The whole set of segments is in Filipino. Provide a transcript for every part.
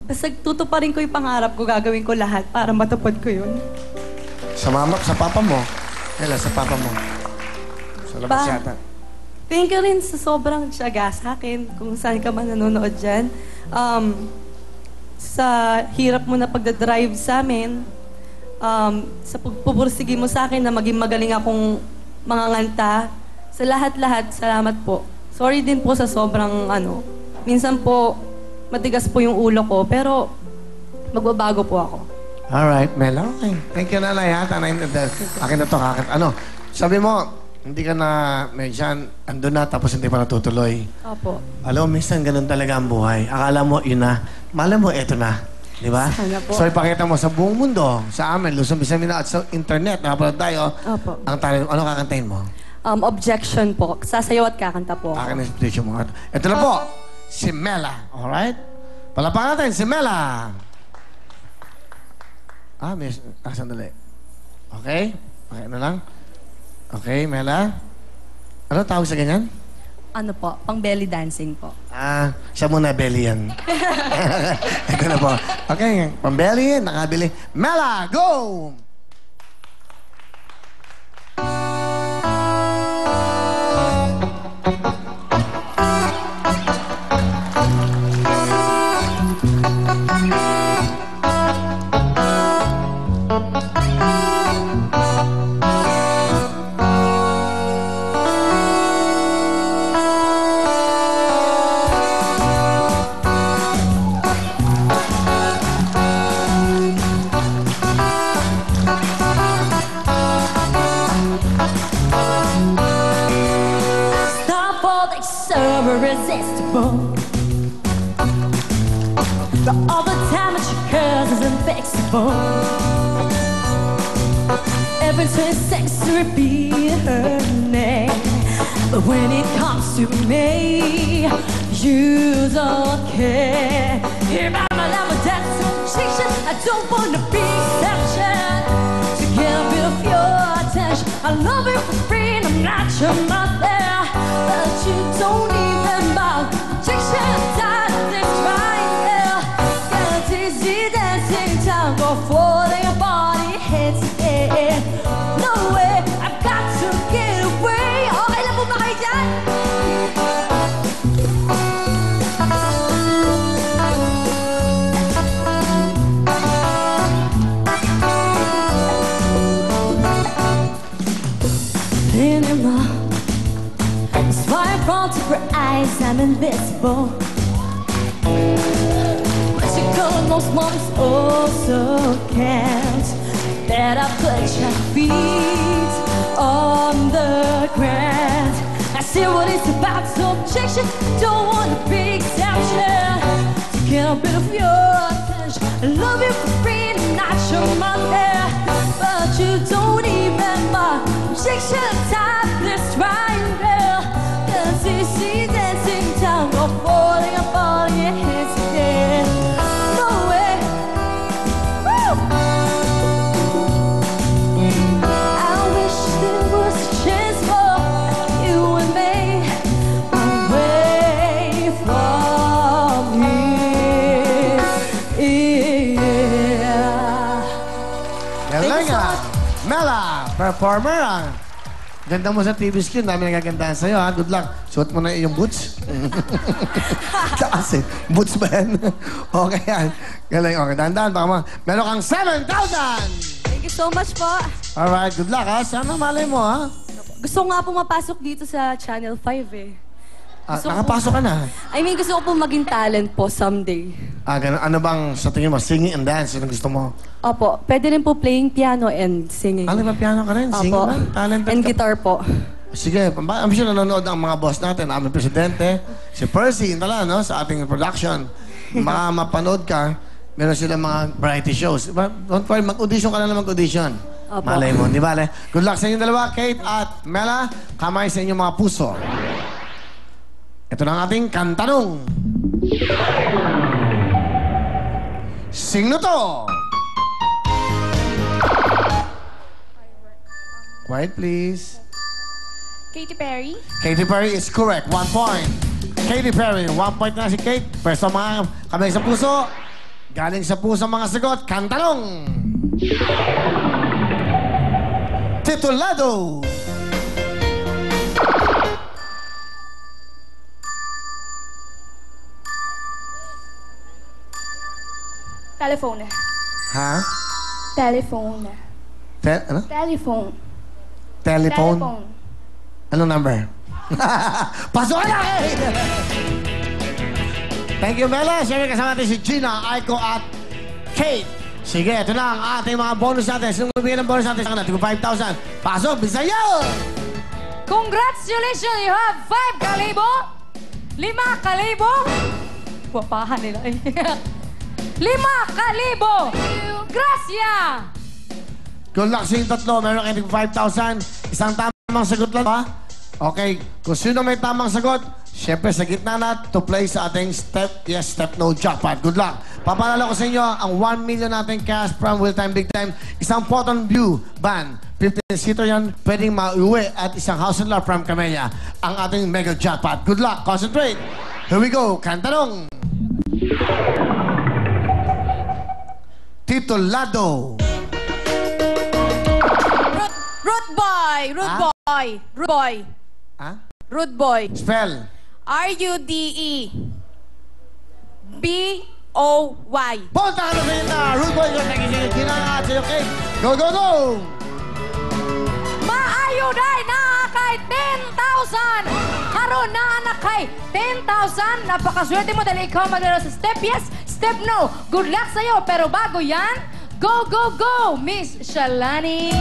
Basta tutuparin ko yung pangarap ko, gagawin ko lahat para matupad ko yun. Sa mama, sa papa mo. Ella, sa papa mo. Sa labas yata. Thank you rin sa sobrang tiyaga sa akin, kung saan ka man nanonood dyan. Sa hirap mo na pagdadrive sa amin, sa pagpupursige mo sa akin na maging magaling akong manganganta. Sa lahat-lahat, salamat po. Sorry din po sa sobrang minsan po, matigas po yung ulo ko, pero magbabago po ako. Alright, Mela. Okay. Thank you, nanay, ha? Akin na to, sabi mo, hindi ka na, medyan, andun na, tapos hindi pa natutuloy. Opo. Alam mo, minsan ganun talaga ang buhay. Akala mo, yun na. Malay mo, eto na. Di ba? Sana po. So, ipakita mo sa buong mundo, sa amin, Luzon, Visayas, at sa internet, nakapanood tayo. Opo. Ang talent, ano kakantahin mo? Objection po. Sasayaw at kakanta po ako. Akin ang inspiration mo. Ito na po, si Mela. Alright? Palapakan natin, si Mela. Sandali. Okay? Okay na lang? Okay, Mela? Ano tawag sa ganyan? Ano po? Pang belly dancing po. Siya muna belly yan. Ito na po. Okay, pang belly, nakabili. Mela, go! Irresistible. But all the damage she causes is unfixable. Every 20 seconds to repeat her name. But when it comes to me, you don't care. Hear about my love, but that's objection. I don't wanna be exception. To get a bit of your attention, I love you for free, and I'm not your mother. But you don't even mind. Objection, time, this right here. Get a dizzy dancing time, go falling your body hits it. No way, I've got to get away. Okay lang po ba kayo dyan? Anymore. That's why I'm prone to her eyes, I'm invisible. But you call most moms also can't. That I put your feet on the ground. I see what it's about, so objection. Don't want a big exception. To get a bit of your attention, I love you for free, not your money. But you don't even mind. Objection time, this right now. Cause easy dancing down, go falling apart on your hands again. No way. Woo! I wish there was a chance for you and me away from here. Yeah. Galing Mela, performer Ganda mo sa TV screen, dami nagagandahan sa'yo ha. Good luck. Suot mo na yung boots. Taas boots ba yan? Okay yan. Galing, okay. Dahan-dahan, baka meron kang 7,000! Thank you so much po. Alright, good luck ha. Sana malay mo ha. Gusto ko nga pumapasok dito sa Channel 5 eh. Nakapasok ka na. I mean, gusto ko po maging talent po someday. Ganun. Ano bang sa tingin mo? Singing and dance, yun ang gusto mo? Opo, pwede rin po playing piano and singing. Ano ba, piano ka rin? Singing Opo. ba? Talented And ka. guitar po. Sige, I'm sure nanonood ang mga boss natin, aming presidente, si Percy, no, sa ating production. Mapanood ka, meron silang mga variety shows. Don't worry, mag-audition ka lang na mag-audition. Opo. Malay mo, di ba? Good luck sa inyong dalawa, Kate at Mela. Kamay sa inyong mga puso. Ito na ang ating kantanong. Sing na to! Quiet, please. Katy Perry. Katy Perry is correct. 1 point. Katy Perry, 1 point na si Kate. Pwesto mga kamay sa puso. Galing sa pusang mga sagot, kantanong. Titulado. Telephone. Ha? Telephone. Ano? Telephone. Telephone? Telephone. Anong number? Pasok na eh! Thank you, Mela. Siyempre kasama natin si Gina, Aiko at Kate. Sige, ito na ang ating mga bonus natin. Sino magbigay ng bonus natin sa natin? 5,000. Pasok, Bisayo! Congratulations! You have 5,000! 5,000! Wapahan nila. 5,000! Gracias! Good luck sa inyong tatlo. Meron kayo 5,000. Isang tamang sagot lang ba? Okay. Kung sino may tamang sagot, syempre sa gitna na to play sa ating Step Yes, Step No jackpot. Good luck. Papalala ko sa inyo ang 1 million natin cash from Will Time Big Time. Isang Photon Blue van. 15-seater yan. Pwedeng mauwi at isang house and lot from Camellia. Ang ating mega jackpot. Good luck. Concentrate. Here we go. Kantanong. Titulado. Rude boy! Rude boy! Rude boy! Ha? Rude boy! Spell. R-U-D-E B-O-Y. Punta ka na sa inyo na. Rude boy. Nagiging kinangat sa'yo, okay? Go, go, go! Maayo day na kay 10,000! Haron na anak kay 10,000! Napakaswerte mo dahil ikaw magdala sa Step Yes, Step No. Good luck sa'yo. Pero bago yan, go, go, go! Miss Shalani!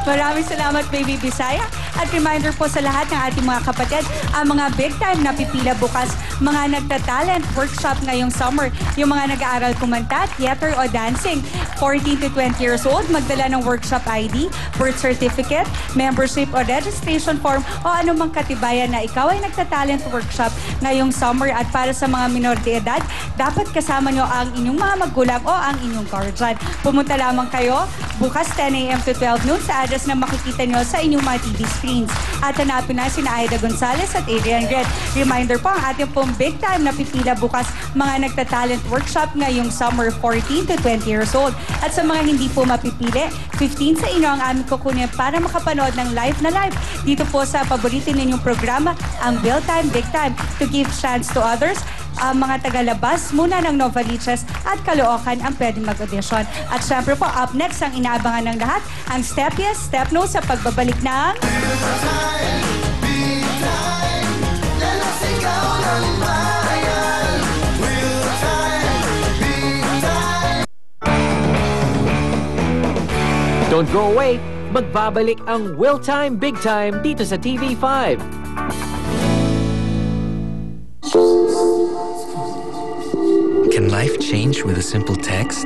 Maraming salamat, Baby Bisaya. At reminder po sa lahat ng ating mga kapatid, ang mga big time na pipila bukas, mga nagta-talent workshop ngayong summer, yung mga nag-aaral kumanta, theater o dancing, 14 to 20 years old, magdala ng workshop ID, birth certificate, membership o registration form o anumang katibayan na ikaw ay nagta-talent workshop ngayong summer. At para sa mga minor de edad, dapat kasama nyo ang inyong mga magulang o ang inyong guardian. Pumunta lamang kayo bukas 10 a.m. to 12 noon sa address na makikita nyo sa inyong mga TV screens. At hanapin na sina Aida Gonzalez at Adrian Red. Reminder po, ang ating pong big time na pipila bukas, mga nagta-talent workshop ngayong summer, 14 to 20 years old. At sa mga hindi po mapipili, 15 sa inyo ang aming kukunin para makapanood ng live na live dito po sa paborito ninyong programa, ang Will Time Big Time, to give chance to others. Mga tagalabas muna ng Novaliches at Caloocan ang pwedeng mag-audition. At syempre po, up next ang inaabangan ng lahat, ang Step Yes, Step No sa pagbabalik ng... Don't go away! Magbabalik ang Will Time Big Time dito sa TV5. Can life change with a simple text?